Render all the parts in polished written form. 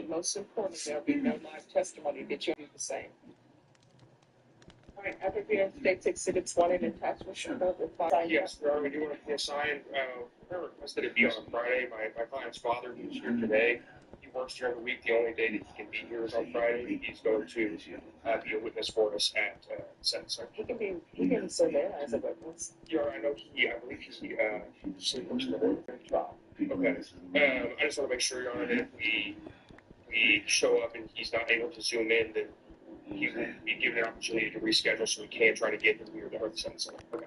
and most importantly, there'll be no live testimony. Did you do the same? All right, after being state exhibits 1 and attachments, report will find. Yes, Your Honor, we do want to assign, I requested it be on Friday. My client's father, who's here today, he works during the week. The only day that he can be here is on Friday. He's going to be a witness for us at sentencing. He can serve there as a witness. Your Honor, I know I believe he works in the morning. Trial. Okay. I just want to make sure, Your Honor, that if we show up and he's not able to zoom in, that he will be given an opportunity to reschedule so we can try to get him here for the sentencing. Okay.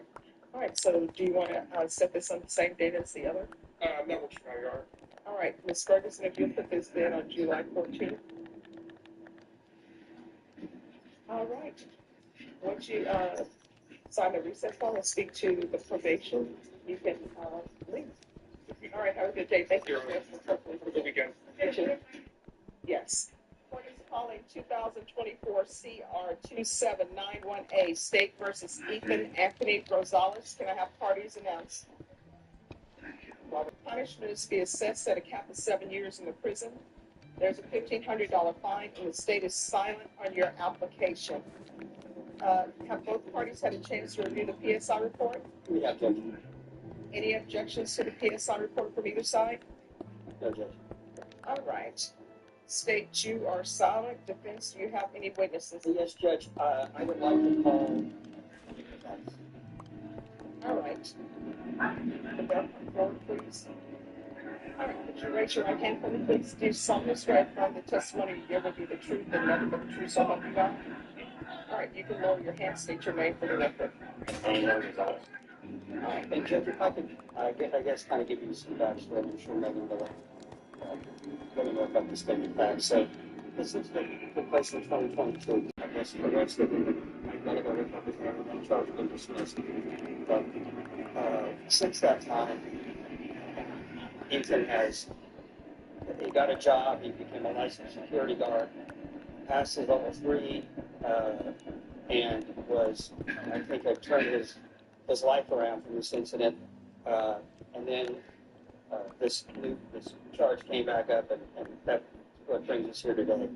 All right, so do you want to set this on the same date as the other? That works for now, Your Honor. All right, Ms. Ferguson, if you'll put this in on July 14th. All right. Once you sign the recess form and speak to the probation, you can leave. All right, have a good day. Thank you. Have a good weekend. Yes. Court is calling 2024 CR 2791A, State versus Ethan Anthony Rosales. Can I have parties announced? While the punishment is to be assessed at a cap of 7 years in the prison, there's a $1,500 fine, and the state is silent on your application. Have both parties had a chance to review the PSI report? We have, Judge. Any objections to the PSI report from either side? No, Judge. All right. State, you are silent. Defense, do you have any witnesses? Yes, Judge. I would like to call. All right. Forward, please. All right. Would you raise your right hand for me, please? Do you solemnly swear from the testimony you give will be the truth and nothing but the truth, so help you God? All right. You can lower your hand. State your name for the record. All right. And Judge, if I could, I guess, kind of give you some backstory. I'm sure Megan will let me know about the statement facts. So, this incident took place in 2022. I guess arrested and medical representative and charged and dismissed. But since that time, Ethan he got a job. He became a licensed security guard, passed his level 3, and was, I think, turned his life around from this incident. And then this charge came back up, and that's what brings us here today.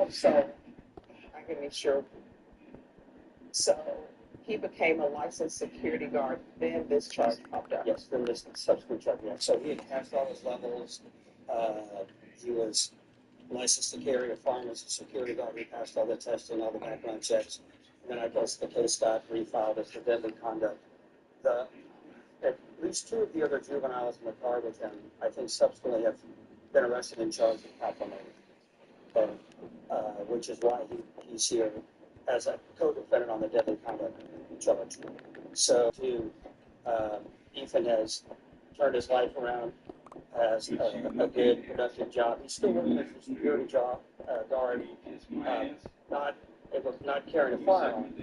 So I can be sure. So he became a licensed security guard, then this charge popped up. Yes, then this subsequent charge. Yeah. So he had passed all his levels. He was licensed to carry a firearm as a security guard. He passed all the testing, all the background checks. And then I guess the case got refiled as for deadly conduct. At least 2 of the other juveniles in the car with him, I think, subsequently have been arrested and charged with capital murder, which is why he's here as a co-defendant on the deadly conduct charge. So, Ethan has turned his life around, has a good, productive job. He's still working as a security guard, not carrying a firearm,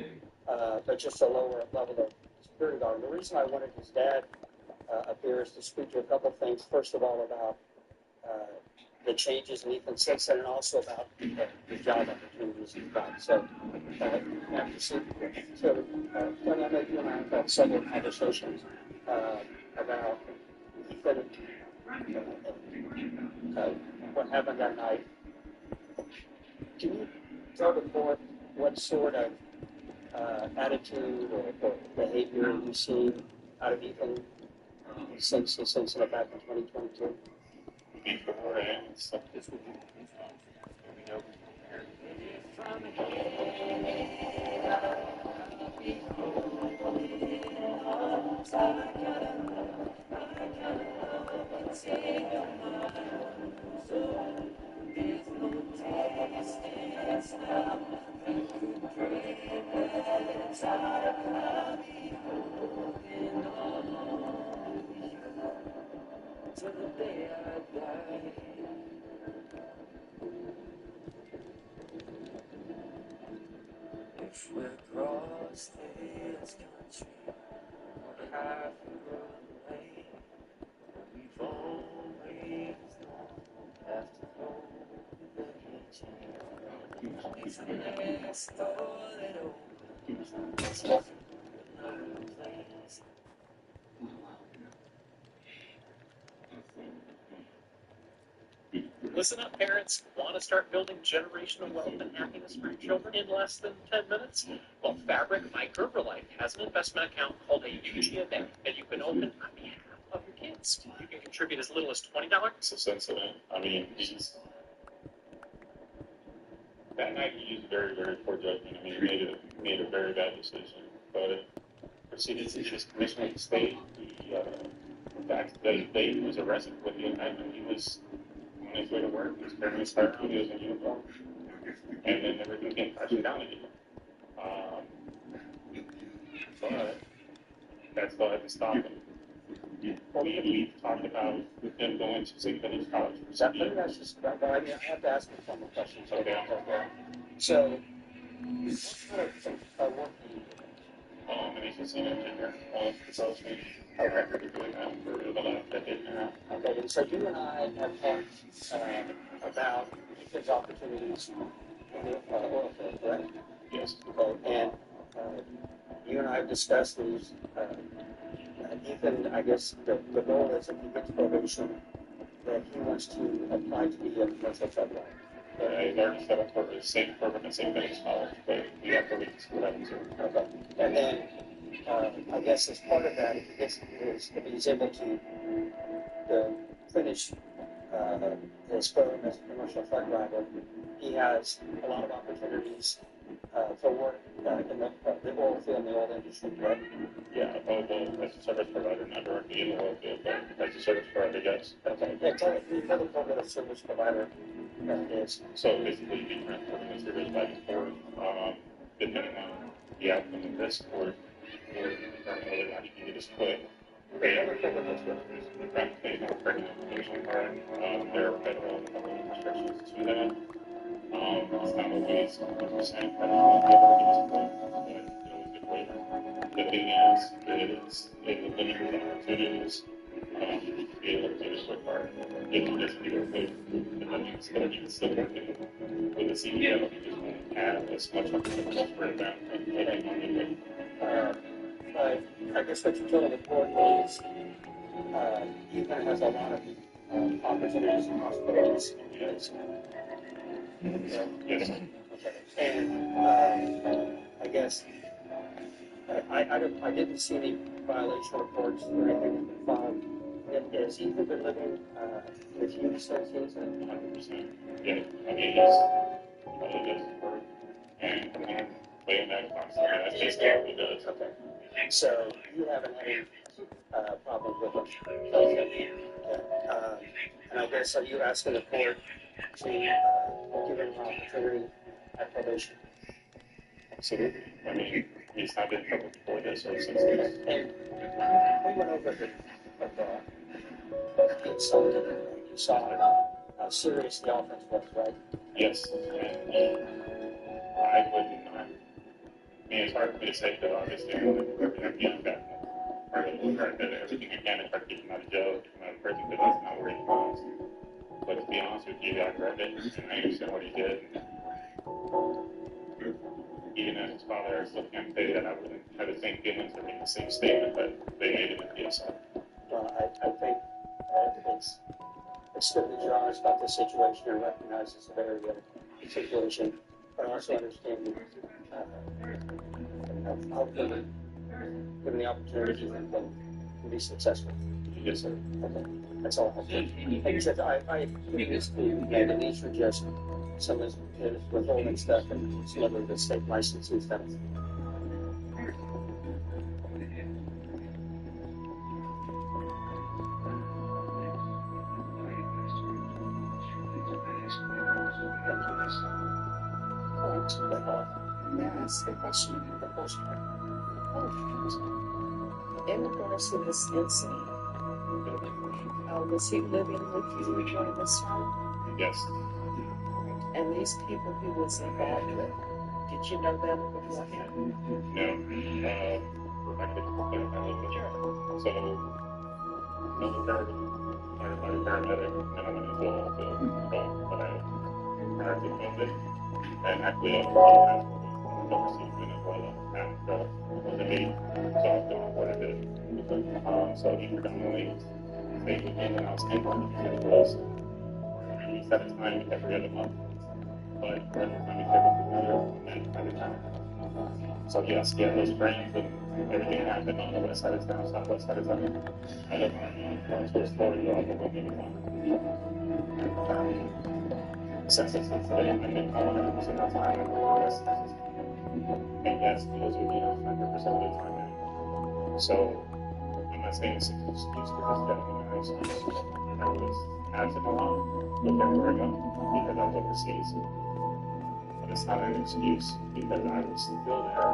but just a lower level of security guard. And the reason I wanted his dad up here is to speak to a couple things. First of all, about the changes in Ethan since then, and also about the job opportunities he's got. So, Tony, I know you and I have had several conversations about Ethan, what happened that night. Can you tell the court what sort of attitude or behavior you've seen out of Ethan since this incident back in 2022? Before and stuff, this would be to the day I die. If we're across this country, half a way, we've always known have to hold the kitchen. It's next door that opens, it's just another place. Listen up, parents. Want to start building generational wealth and happiness for your children in less than 10 minutes? Well, Fabric by Gerberlife has an investment account called a UGMA that you can open on behalf of your kids. You can contribute as little as $20. It's a sensitive. I mean, that night he used very, very poor judgment. I mean, he made a very bad decision, but proceeded to dismissal of the state. The fact that he was arrested with the indictment, he was on his way to work, he was carrying his firearm, he was in uniform, and then everything came crashing down again. But that still had to stop him. We talked about him going to St. Philip's College for Let me ask this, but I have to ask you some more questions. Okay. So, what kind of work do you do? And he's a senior engineer for Grossman. Okay. We're doing that for the last decade now. Okay, and so you and I have talked about his opportunities in the oil field, correct? Yes. Okay, and you and I have discussed these. Ethan, I guess the goal is if he gets probation, that he wants to apply to be a commercial truck driver. He's already set up for the same program at St. Philip's College, but we have to wait to see what happens here. Okay, and then I guess as part of that, if he's able to finish his program as a commercial truck driver, he has a lot of opportunities for work in the oil field and the oil industry, correct? Yeah, well, as a service provider, not directly in the oil field, but as a service provider, yes. Okay, yeah, tell me what a service provider is. So basically, you can transport materials back and forth, depending on the outcome of this court, or determine whether or not you can get a split. Transportation or credit information card, there are federal and government restrictions to that. It's not always 100% that it's going to be able to get a split, but it always get waiver. The thing is it will limit the opportunities to be able to get a split card. If you just do it with the next that you can still work with the CEO, you just won't have as much opportunity for that like you normally would. But I guess what you're telling the court is Ethan has a lot of opportunities and possibilities. Yes. Yes. Okay. And I guess I didn't see any violation reports or anything that's been filed. Has Ethan been living with you since he's 100%. Yeah. I mean, he does his work and come home, play in that constantly. That's basically what he does. Okay. So you haven't had any problems with him? Okay. And I guess are you asking the court to give him an opportunity at probation? Absolutely. I mean, he's not been in trouble before this or since this. And we went over the insulted. You saw how serious the offense was, right? Yes. And I would not. I mean, it's hard for me to say that obviously I'm going to do everything I can everything I can to try to get him out of jail, get him out of prison, because that's not where he belongs. But to be honest with you, I read it and I understand what he did. Even as his father, I still can't say that I wouldn't have the same feelings or make the same statement that they made in the PSI. Well, I think it's good that you're honest about this situation and recognize the severity of the situation, but also understand hopefully given the opportunity to be successful. Yes, sir. Okay. That's all I have to say. Like you said, I made the need for just some of his withholding stuff and some of the state licensing stuff. May I ask a question? In regards to this incident, was he living with you during this time? Yes. And these people he was involved with, did you know them beforehand? No. Rebecca didn't clarify a little bit. So, firefighter, paramedic, and I went into the whole field. But I had to COVID, and actually I was overseas in Venezuela, and was a baby, so I don't know what it is. So he predominantly stayed with me when I was in one, and it was at a time every other month. But for every time we take it together, and then by the time. So yes, yeah, those trains and everything happened on the west side of town, southwest side of town. I live on towards Florida, off of Wilmington. Since it's today, I've been home 100% of the time, and the west side. And yes, those would be 100% of the time. So I'm not saying it's an excuse, because it's definitely not an excuse. I was absent a lot, but then where I go, because I was overseas. But it's not an excuse, because I was still there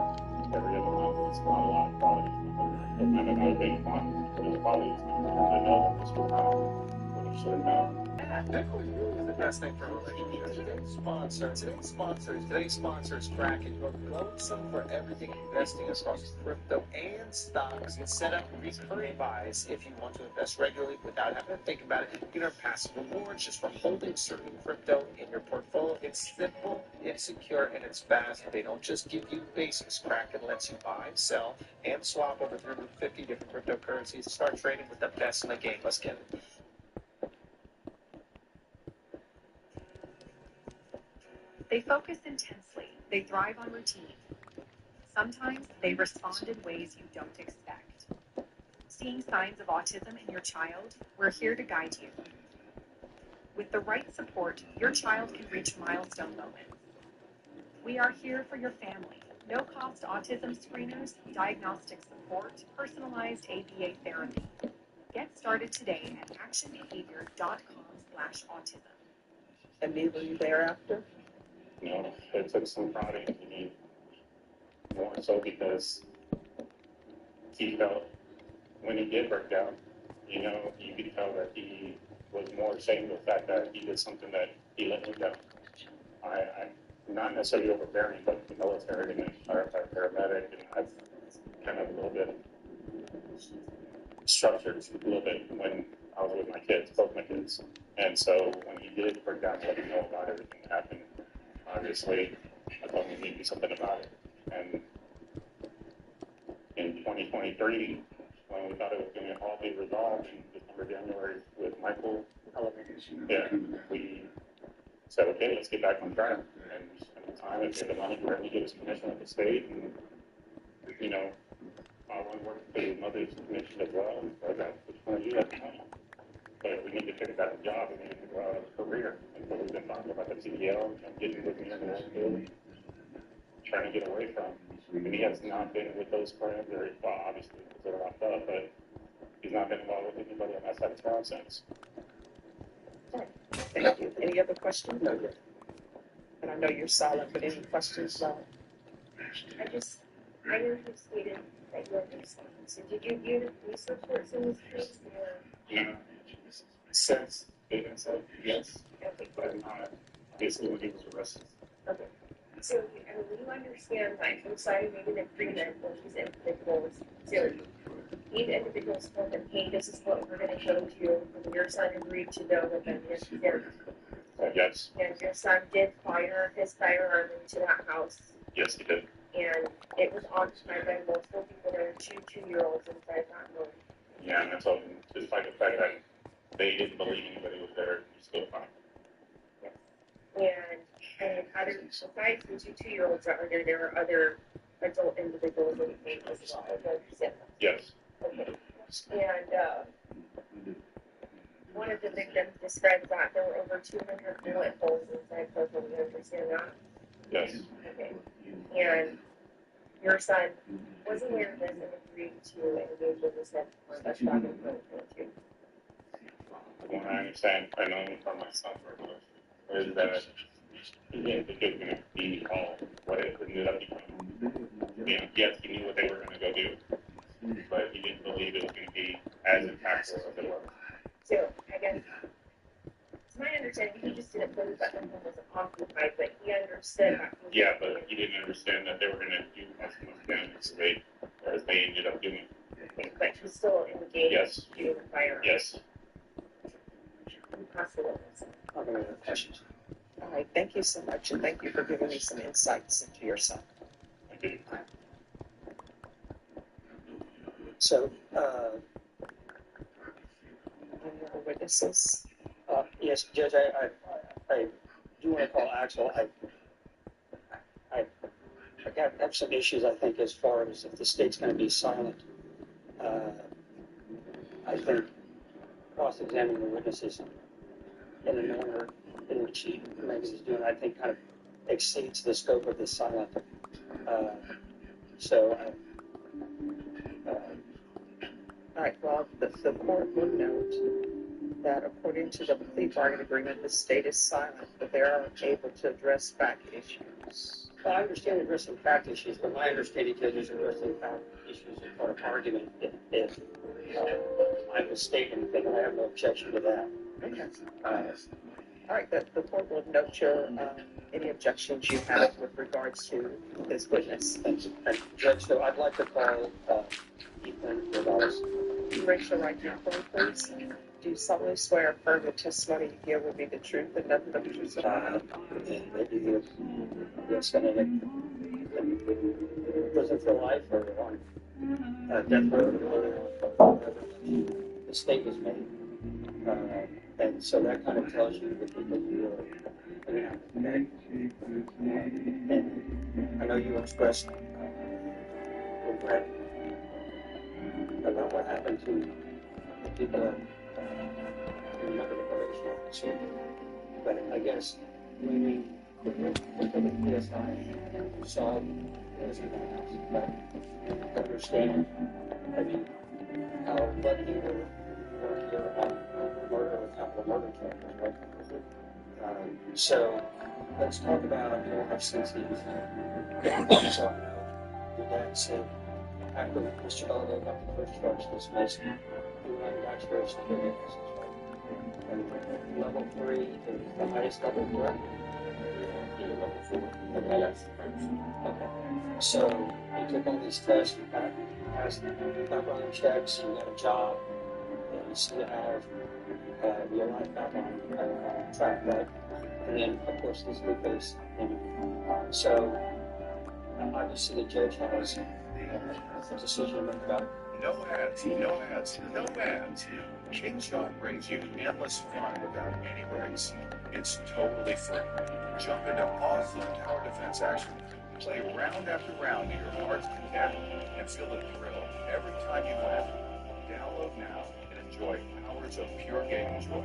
every other month. It's not a lot of quality time. It might not have been quantity, but it's quality time. I know that this was not what it should have been. Bitcoin really is the best thing for a relationship. Today's sponsor is Kraken. Your go-to for everything investing across crypto and stocks. It's set up recurring buys if you want to invest regularly without having to think about it. You can earn passive rewards just for holding certain crypto in your portfolio. It's simple, it's secure, and it's fast. They don't just give you basics. Kraken lets you buy, sell, and swap over 350 different cryptocurrencies. Start trading with the best in the game. Let's get it. They focus intensely. They thrive on routine. Sometimes they respond in ways you don't expect. Seeing signs of autism in your child, we're here to guide you. With the right support, your child can reach milestone moments. We are here for your family. No-cost autism screeners, diagnostic support, personalized ABA therapy. Get started today at actionbehavior.com/autism. Immediately thereafter? No, it took some prodding to me, more so because he felt, when he did break down, you know, you could tell that he was more ashamed of the fact that he did something that he let me down. I'm not necessarily overbearing, but the military and paramedic, and I've kind of a little bit structured a little bit when I was with my kids, both my kids. And so when he did break down, let me know about everything that happened, obviously, I told him he needed to do something about it. And in 2023, when we thought it was going to all be resolved in December, January with Michael, yeah, we said, okay, let's get back on track. And we spent the time and paid the money for him to get his commission at the state. And, you know, I want to work for his mother's commission as well. And so I got which one of you at the time. But we need to figure out a job. We need to figure out a career. And so we've been talking about the CDL and getting with me in the field, trying to get away from. And he has not been with those friends, or, well, obviously, because they're locked up, but he's not been involved with anybody on that side of town since. Thank you. Any other questions? No. And I know you're silent, but any questions? I know you stated that you have research. So did you do research works in this case, or? No. Since they've been said, yes, Okay. but not basically when he was arrested. Okay. So, I mean, you understand that you decided to make an agreement with these individuals to these individuals told them, hey, this is what we're going to go do, and your son agreed to go with them, yes, you did. Yes, And your son did fire his firearm into that house, yes, he did. and it was occupied by multiple people. There were two 2-year-olds inside that room. Yeah, and I told him, despite the fact that they didn't believe anybody was there, he's still fine. And other, besides the two 2-year-olds that were there were other adult individuals in the room as well. I understand that. Yes, Okay. And one of the victims described that there were over 200 bullet holes inside both of them. You understand that? yes, Okay. And your son was aware of this and agreed to engage with this for back in 2022. from what I understand, I know from my son is that he didn't think it was going to be all what it ended up becoming. Yeah, yes, he knew what they were going to go do, but he didn't believe it was going to be as impactful as it was. So I guess it's my understanding he just didn't believe that the home was occupied, but he understood that. Yeah, but he didn't understand that they were going to do as much damage as they ended up doing. But he still engaged Yes. in the fire. Yes. Absolutely. Are there any other questions? All right, thank you so much, and thank you for giving me some insights into your son. Thank you. So, Any other witnesses? yes, Judge, I do want to call Axel. I have some issues, I think, as far as if the state's going to be silent. I think cross-examining the witnesses in a manner in which he maybe is doing, I think, kind of exceeds the scope of the silent. All right, well, the court will note that according to the plea bargain agreement, the state is silent, but they are able to address fact issues. Well, I understand addressing fact issues, but my understanding is addressing fact issues in part of argument if I mistake anything, and I have no objection to that. Okay. All right, the court will note your any objections you have with regards to this witness. Thank you. And Judge, so I'd like to call Ethan Gonzalez. Raise your right hand for me, please. Do you solemnly swear or affirm the testimony you give will be the truth and nothing but the truth? And that you give this kind of prison for life or on death row or whatever the state has made. And so that kind of tells you the people you are going to have today. And I know you expressed regret about what happened to the people that remember the probation officer. But I guess when we look at the PSI, saw it was in the house, but understand, I mean, how lucky we're here on murder or capital murder charges, right? So let's talk about your absences. So I know your dad said after Mr. Elliott got the first charge dismissed, he went and got your security license, right? And level 3 is the highest level, correct? Level 4. Okay. Yes. Okay. So you took all these tests, you passed background checks, you got a job, and you seem to have your life back on track, right? And then, of course, this new case. So obviously the judge has a decision to make about it. No ads, no ads, no ads. King Shot brings you endless fun without any breaks. It's totally free. Jump into awesome tower defense action. Play round after round to your heart's content and feel the thrill every time you win. Download now and enjoy hours of pure gaming joy.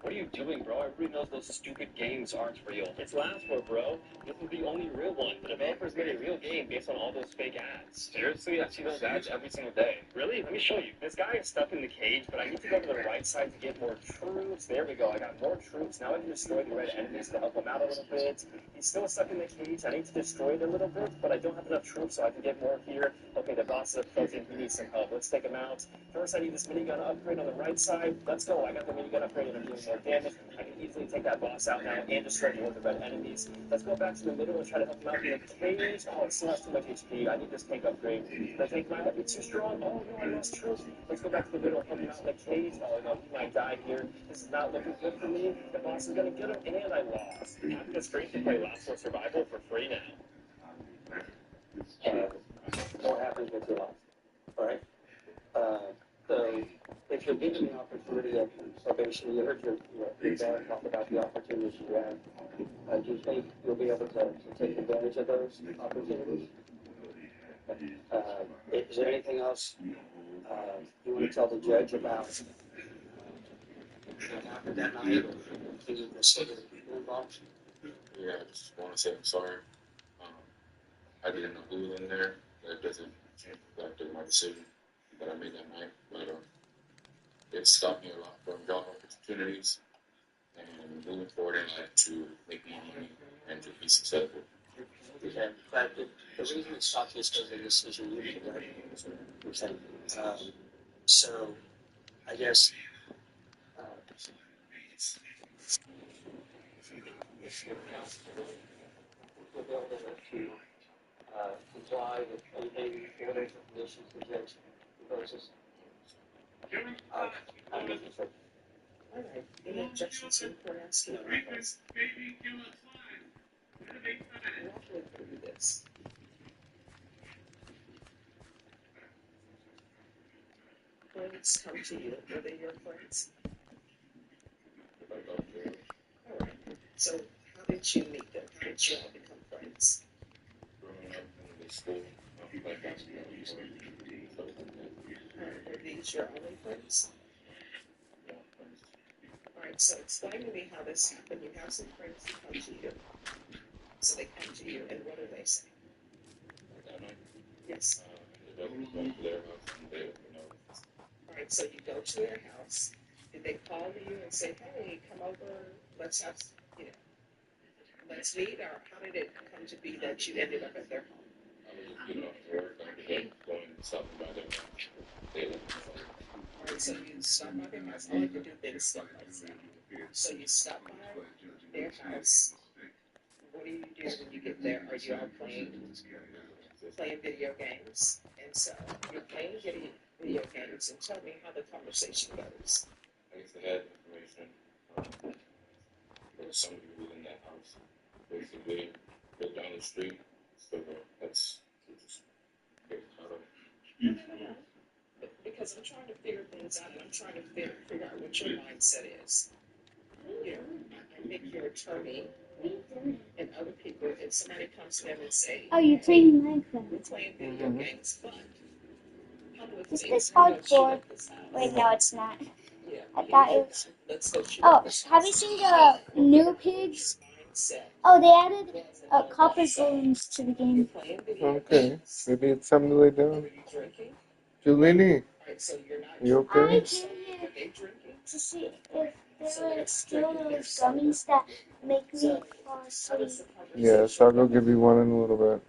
What are you doing, bro? Everybody knows those stupid games aren't real. It's Laughter, bro. This is the only real one. The developers made a real game based on all those fake ads. Seriously? I see those ads every single day. Really? Let me show you. This guy is stuck in the cage, but I need to go to the right side to get more troops. There we go. I got more troops. Now I can destroy the red enemies to help him out a little bit. He's still stuck in the cage. I need to destroy it a little bit, but I don't have enough troops, so I can get more here. Okay, the boss is frozen. He needs some help. Let's take him out. First, I need this minigun upgrade on the right side. Let's go. I got the minigun upgrade and I'm doing more damage. I can easily take that boss out now and destroy more of the red enemies. Let's go back to the middle and try to help him out in the cage. Oh, it still has too much HP. I need this tank upgrade. The tank might be too strong. Oh, no, I lost troops. Let's go back to the middle and help him out in the cage. Oh, no, he might die here. This is not looking good for me. The boss is going to get him, and I lost. I have the strength to play Last War Survival for free now. What happens with your life, right? So if you're given the opportunity of salvation, you heard your dad talk about the opportunities you have. Do you think you'll be able to take advantage of those opportunities? Is there anything else you want to tell the judge about what happened that night or anything the city involved? Yeah, I just want to say I'm sorry. I didn't know who was in there. That doesn't factor my decision that I made that night. But it stopped me a lot from job opportunities and moving forward in life to make more money and to be successful. Okay, but the reason it's stopped is because of the decision you made, right? Okay, so I guess, if you're comfortable with the ability to, comply with anything orders or conditions the judge proposes. I'm looking for. All right, any objections to the court asking? Walk me through this. Friends come to you, were they your friends? All right, so how did you meet them? How did you all become friends? Growing up in the school, like basketball, Were these your only friends? All right, so explain to me how this happened. You have some friends who come to you. So they come to you, and what do they say? Yes. All right, so you go to their house. Did they call you and say, "Hey, come over, let's have, let's meet," or how did it come to be that you ended up at their home? I was getting off work, going something by their house. All right, so you stop by their house. I like to do things step by step. So you stop by their house. What do you do when you get there? Are you all playing video games? And so you're playing video games, and tell me how the conversation goes. I guess I had information. There was somebody who was in that house. Basically, go down the street. So that's just get caught up. No. Because I'm trying to figure things out, and I'm trying to figure out what your mindset is. I think your attorney and other people, if somebody comes to them and say, "Oh, you're playing we're Minecraft. playing video games, but public Is things, this we're gonna shoot hardcore? up this house." Wait, no, it's not. Yeah. I thought it was. Let's go shoot up Oh, this have house. you seen the new pigs? Mindset. Oh, they added copper golems to the You're game. playing video Okay, games. maybe it's time to lay Are down. you drinking? Julini, All right, so you're not you I okay? came here Are they drinking? to see if there were still those gummies that make me fall How asleep. does the Yes, I'll go give you one in a little bit.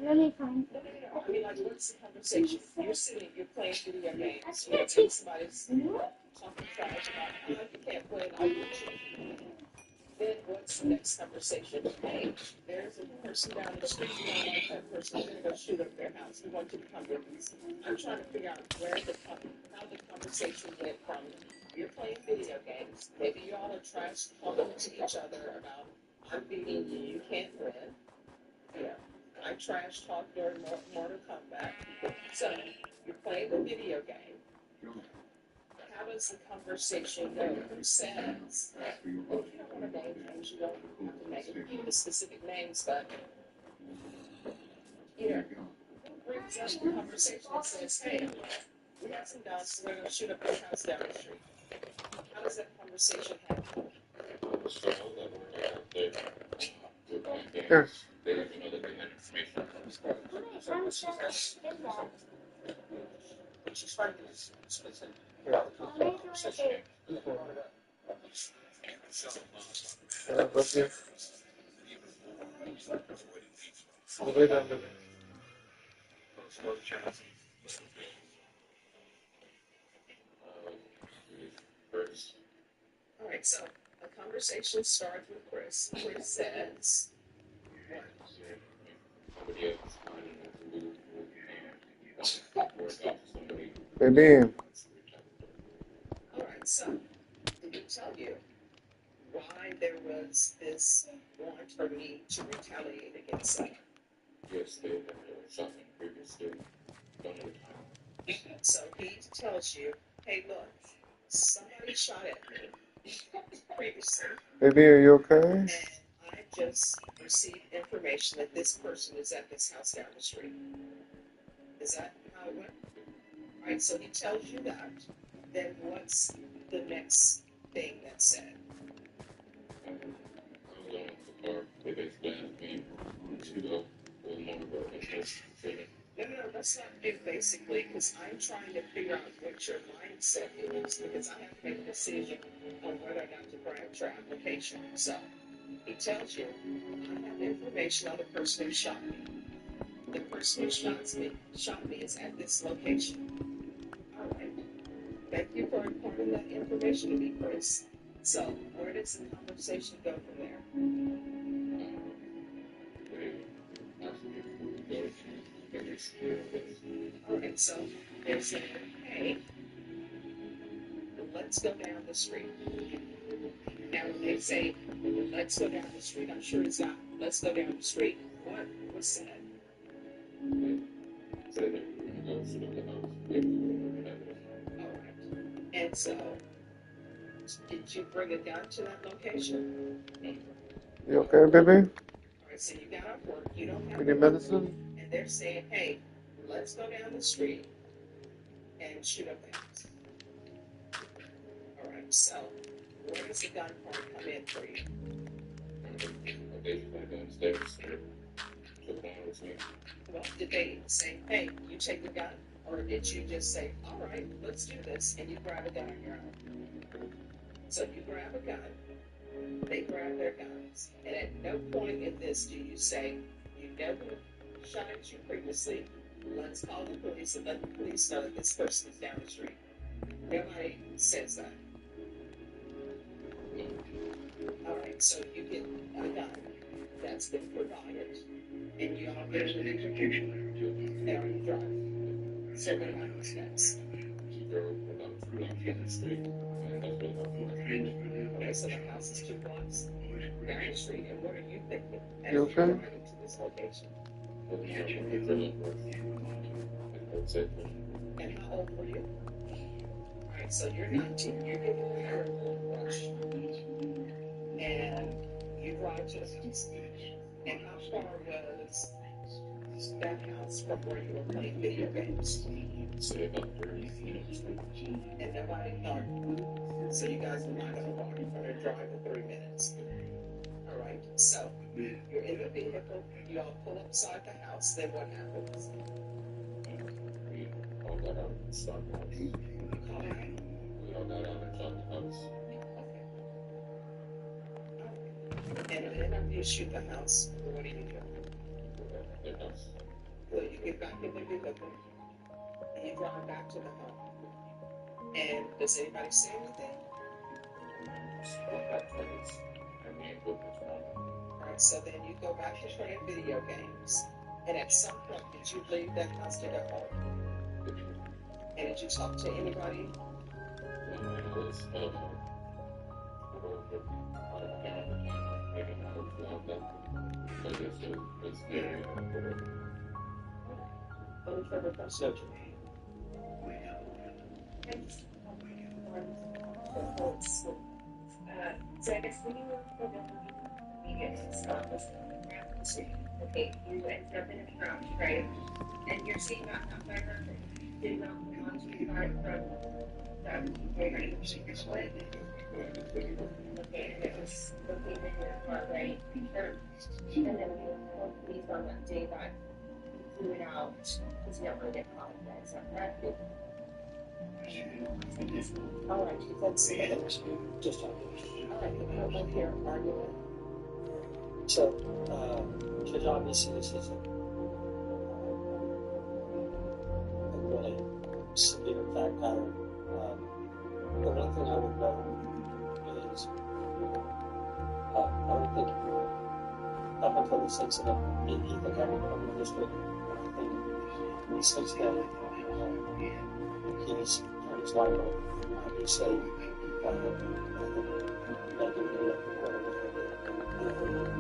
Let me find. I mean, like, what's the conversation? You're sitting, you're playing video I games. can't And take. somebody's talking trash about how you can't play an RPG. Then what's the next conversation? Hey, there's a person down the street. You don't like that person. We're gonna go shoot up their house. We want you to come with us. I'm trying to figure out how the conversation went from you're playing video games. Maybe you all are trash talking to each other about I'm beating you. You can't win. Yeah. I trash talk during Mortal Kombat. So you're playing a video game. How does the conversation go? Who says? If you don't want to name names, you don't have to name the specific names, but who brings up the conversation and says, "Hey, we got some guns, so we're going to shoot up your house down the street." How does that conversation happen? So that were out there with my game. Yes. They didn't know that they had information. She's trying to get this specific. I love you. We'll lay down today. First, All right, so a conversation starts with Chris. Chris says, somebody else finding a blue and work out somebody. Baby, all right, so did he tell you why there was this want or need to retaliate against him? Yes, they had something previously done at the time. So he tells you, "Hey, look, somebody shot at me previously, baby, are you okay? and I just received information that this person is at this house down the street." Is that how it went? All right, so he tells you that. Then what's the next thing that's said? I was going to the car. They basically asked me to go with more of a business decision. No, that's not it basically, because I'm trying to figure out what your mindset is, because I have to make a decision on whether or not to grant your application. So he tells you, I have information on the person who shot me. The person who shot me is at this location. All right. Thank you for imparting that information to me, Chris. So, where does the conversation go from there? All right, so they're saying, hey, let's go down the street. Now, when they say, let's go down the street, I'm sure it's not, let's go down the street. What was said? All right. And so, did you bring a gun to that location? You okay, baby? All right, so you got off work, you don't have You need medicine? and they're saying, hey, let's go down the street and shoot up the house. All right, so where does the gun part come in for you? Well, did they say, hey, you take the gun? Or did you just say, all right, let's do this, and you grab a gun on your own? So you grab a gun, they grab their guns, and at no point in this do you say, you know who shot at you previously, let's call the police and let the police know that this person is down the street. Nobody says that. All right, so you get a gun that's been provided, and you all get an execution. Now you drive. So what happens next? Okay, so the house is 2 blocks down the street, and what are you thinking as You you're okay? driving to this location? And how old were you? Alright, so you're 19, you're getting a terrible rush. And you drive to the house. And how far was that house from where you were playing video games? And nobody thought, so you guys are not going to walk, you're going to drive in 3 minutes. Alright, so you're in the vehicle, you all pull up beside the house, then what happens? And then after you shoot the house, what do you do? So you get back in the vehicle, and you drive back to the home. And does anybody say anything? Alright, so then you go back to playing video games. And at some point, did you leave that house to go home? And did you talk to anybody? So, So I guess when you were for the you get to stop this okay, you ended up in a truck, right? And you're seeing that driver did not want to drive from that very split. Okay, and it was looking in your car, right? And then we told police on that day that you threw it out because you don't want to get caught. Is that correct? All right, let's see. just talking. All right, the couple here arguing. So, Judge, obviously this is a really severe fact pattern. The one thing I would note is, I don't think up until this incident, Ethan had a criminal history. I think since then, he's turned his life over. Obviously,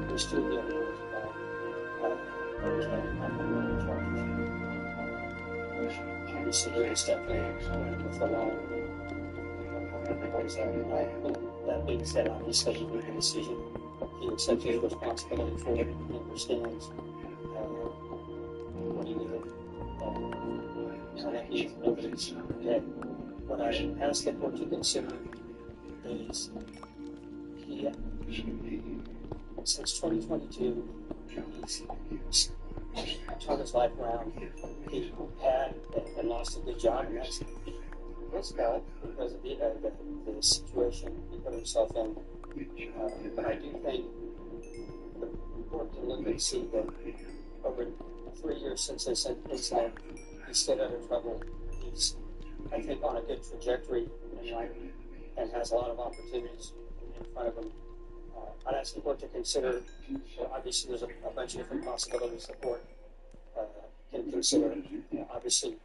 we're still dealing with obviously there is definitely with the law. That being said, obviously he made the decision. He accepts his responsibility for it. He understands what he did. So that he evidence that what I ask the court to consider is he, since 2022, he's turned his life around. He had and lost a good job, and that's his fault because of the situation he put himself in. But I do think court can look and see that over 3 years since this incident, he stayed out of trouble. He's, I think, on a good trajectory in life and has a lot of opportunities in front of him. I'd ask the court to consider, obviously there's a bunch of different possibilities the court can consider. Obviously,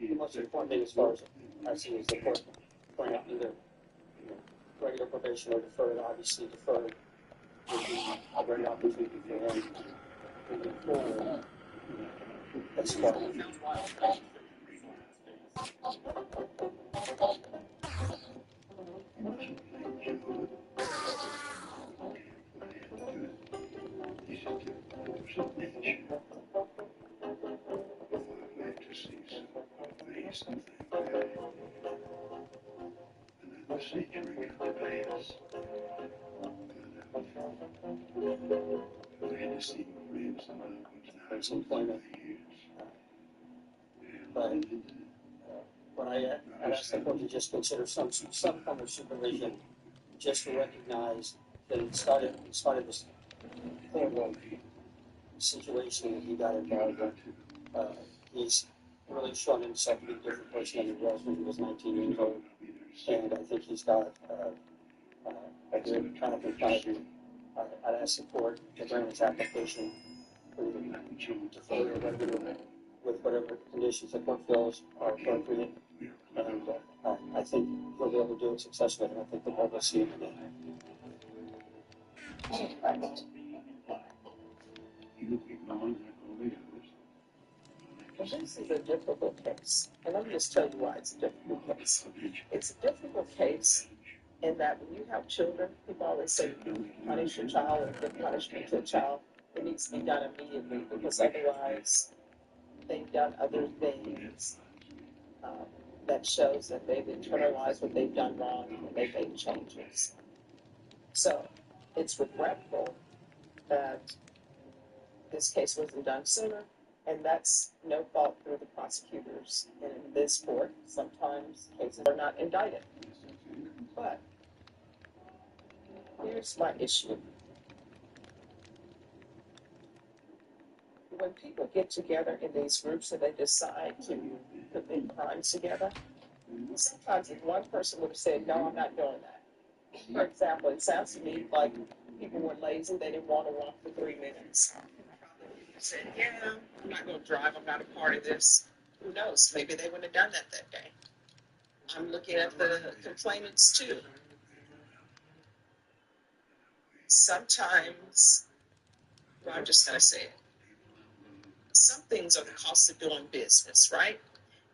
the most important thing as far as I see is the court going out either regular probation or deferred. Obviously, deferred would be a great opportunity for him moving forward. As far as employment. But when I'd ask the court to just consider some form of supervision, just to recognize that it started this horrible situation that he got involved in. He's really shown himself to be a different person than he was when he was 19 years old, and I think he's got a good path in front of him. I'd ask the court to bring his application to further regular with whatever conditions the court feels are appropriate, and I think he'll be able to do it successfully, and I think the court will see it again. Well, this is a difficult case, and let me just tell you why it's a difficult case. It's a difficult case in that when you have children, people always say you punish your child or give punishment to a child, it needs to be done immediately, because otherwise they've done other things that shows that they've internalized what they've done wrong and they've made changes. So it's regretful that this case wasn't done sooner, and that's no fault for the prosecutors in this court. Sometimes cases are not indicted. But here's my issue. When people get together in these groups and they decide to commit crimes together, sometimes if one person would have said, no, I'm not doing that. For example, it sounds to me like people were lazy, they didn't want to walk for 3 minutes. Said, yeah, I'm not going to drive, I'm not a part of this. Who knows, maybe they wouldn't have done that day. I'm looking at the complainants too. Sometimes, well, I'm just going to say it. Some things are the cost of doing business, right?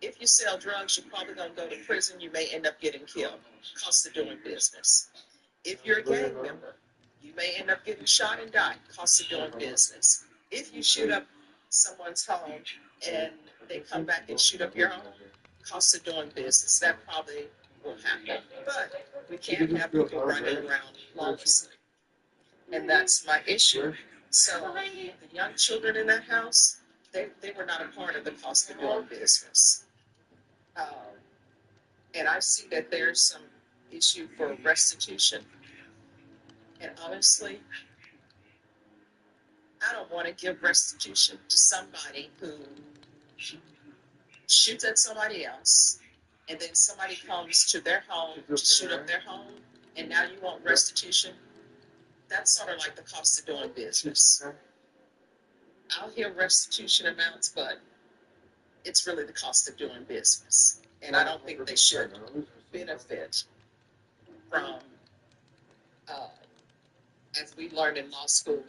If you sell drugs, you're probably going to go to prison. You may end up getting killed. Cost of doing business. If you're a gang member, you may end up getting shot and die. Cost of doing business. If you shoot up someone's home and they come back and shoot up your home, cost of doing business. That probably will happen. But we can't have people running around lawlessly. And that's my issue. So the young children in that house, they were not a part of the cost of doing business. And I see that there's some issue for restitution. And honestly, I don't want to give restitution to somebody who shoots at somebody else, and then somebody comes to their home to shoot up their home, and now you want restitution. That's sort of like the cost of doing business. I'll hear restitution amounts, but it's really the cost of doing business. And I don't think they should benefit from, as we learned in law school,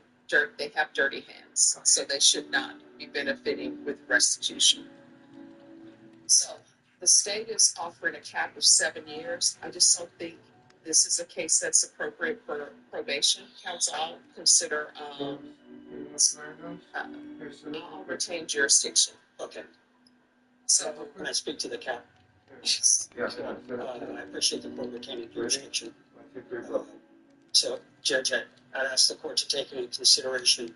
they have dirty hands. So they should not be benefiting with restitution. So the state is offering a cap of 7 years. I just don't think this is a case that's appropriate for probation. Counsel, I'll consider, I'll retain jurisdiction. Okay. So can I speak to the cap? I appreciate the court retaining jurisdiction. So, Judge, I'd ask the court to take into consideration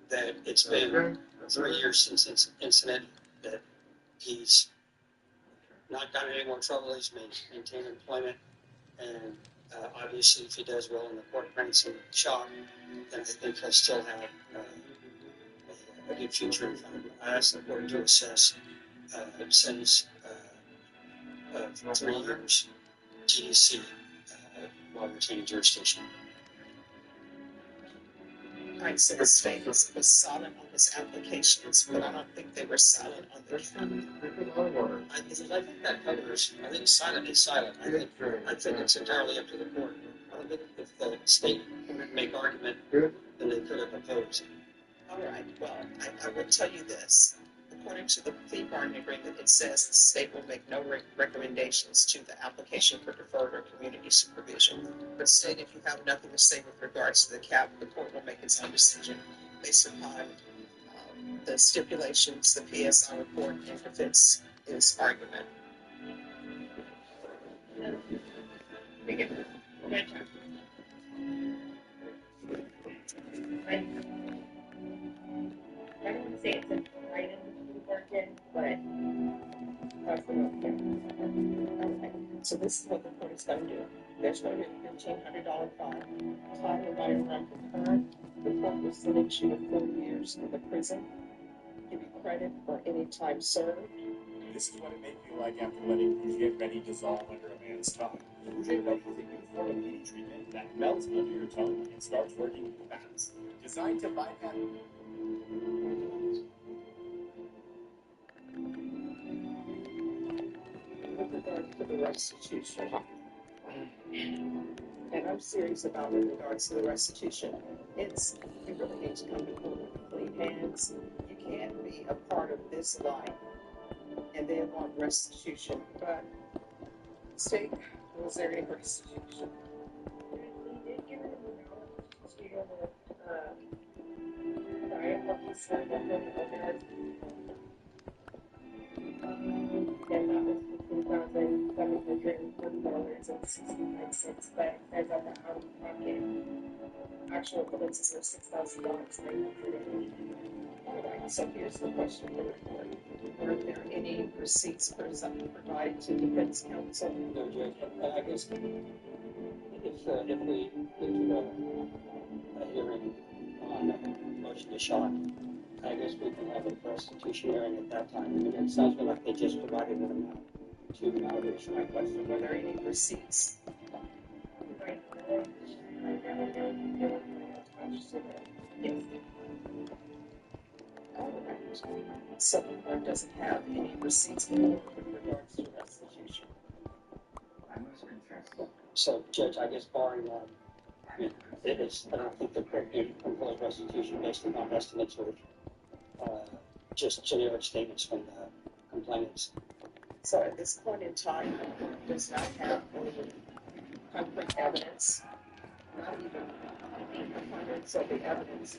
that it's been 3 years since this incident, that he's not gotten any more trouble, he's maintained employment, and Obviously, if he does well and the court grants him shot, then I think he'll still have a good future in front of him. I asked the court to assess a sentence of 3 years TDC while retaining jurisdiction. All right, so the state was silent on his applications, but I don't think they were silent on the county. I think that covers. I think silent is silent. I think it's entirely up to the court. I think if the state can make argument, then they could have opposed. All right, well, I will tell you this. According to the plea bargaining agreement, it says the state will make no recommendations to the application for deferred or community supervision. But state, if you have nothing to say with regards to the cap, the court will make its own decision based upon the stipulations, the PSI report, and defense is argument. I don't want to say it's a right in the bargain, but that's what Okay, so this is what the court is going to do. There's going to be a $1,500 fine. Time and money run concurrent. The court will sentence you to 4 years in the prison. Give you credit for any time served. This is what it may feel like after letting Bougier Ready dissolve under a man's tongue. Bougier Ready is a new form of heat treatment that melts under your tongue and starts working fast. Designed to bypass. With regard to the restitution, and I'm serious about with regards to the restitution, you really need to come to court with clean hands. You can't be a part of this life and then want restitution. But state, was there any restitution? we did give it a to the diet officer that was over. And that was $2,740.69, but as of the out-of-pocket actual expenses were $6,980. All right, so here's the question for the court. Were there any receipts provided to defense counsel? No, Judge, I guess if we do a hearing on a motion to shot, I guess we can have a restitution hearing at that time. I mean, it sounds like they just provided an amount to Maldives. My question, were there any receipts? Yes. All right. So the court doesn't have any receipts with regards to restitution. So, Judge, I guess barring that, I mean, I don't think the court can impose restitution based upon estimates or just generic statements from the complainants. So at this point in time, the court does not have any concrete evidence, not even components of the evidence.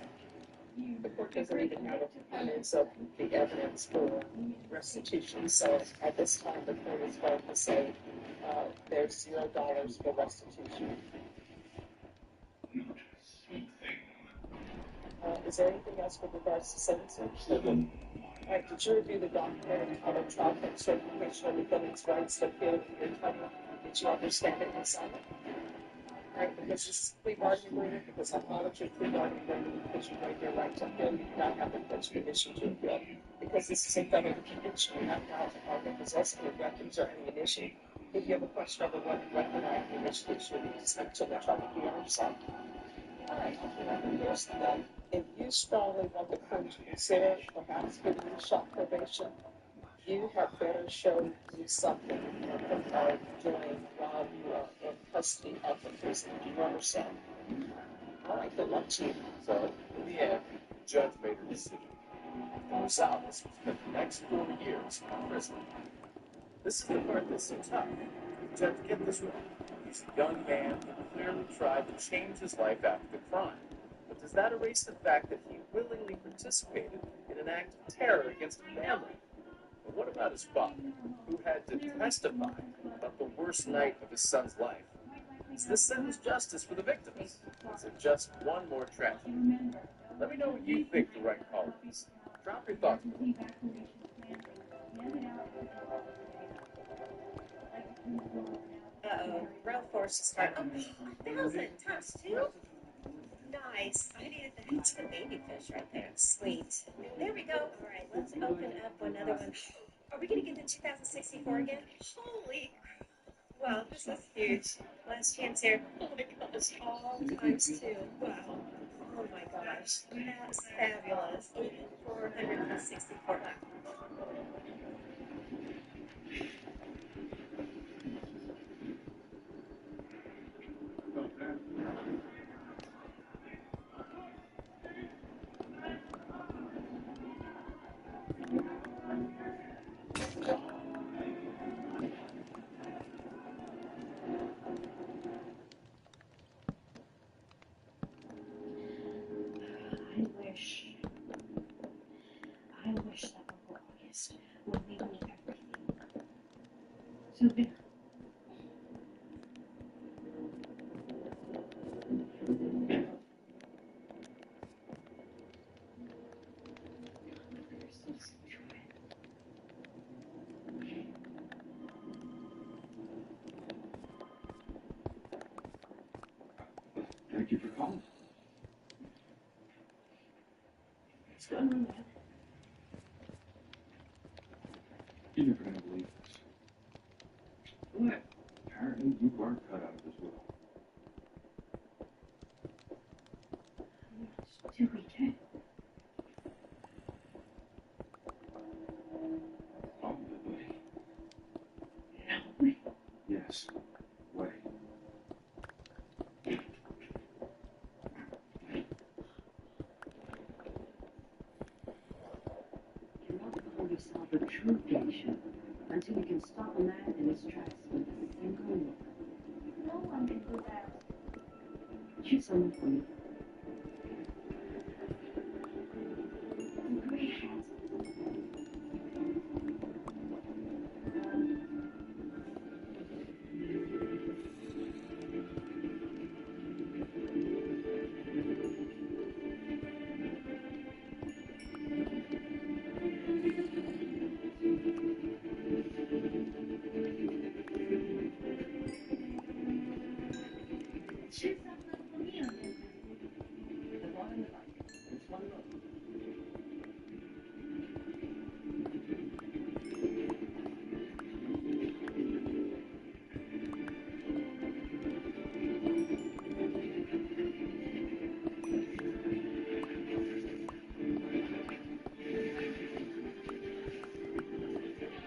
The court doesn't even have a components of the evidence for restitution. So at this time, the court is going to say there's $0 for restitution. Is there anything else with regards to sentencing? All right, did you review the document on a trial court certification of defendant's rights to appeal to your claim? Did you understand it and sign it? All right, because this is plea bargaining agreement, because I followed your plea bargaining agreement, because you waived your right to appeal, you do not have the potential issue to appeal. Because this is a federal conviction, you have now to argue possessing of weapons or any issue. If you have a question over what weapon or any issue, you need to speak to the attorney for your side. All right, here's the thing. If you strongly want the court to consider perhaps giving you shot probation, you have better show you something of doing while you are in custody of the prison. Do you understand? All right, good luck to you. So, in the end, the judge made a decision. Rosales will spend the next 4 years in prison. This is the part that's so tough. Judge, get this right. He's a young man who clearly tried to change his life after the crime. But does that erase the fact that he willingly participated in an act of terror against a family? And what about his father, who had to testify about the worst night of his son's life? Is this sentence justice for the victims? Is it just one more tragedy? Let me know what you think the right call is. Drop your thoughts below. Uh-oh, rail force is starting. Oh, 1,000 times 2? Nice. I needed that to the baby fish right there. Sweet. There we go. All right, let's open up another one. Are we going to get the 2064 again? Holy, wow, this is huge. Last chance here. Oh my gosh, all times 2. Wow. Oh my gosh, that's fabulous. 8,464. I wish that Uncle August would leave me everything. So there. Thank you for calling. What's going on, Dad? You're never going to believe this. What? Apparently you are cut out of this world. Do we get? All of it, buddy. No way. Yes. Way. You're not calling yourself a true geisha until you can stop a man in his tracks with a single look. No one can do that. Choose someone for me. The gray hat. Choose someone.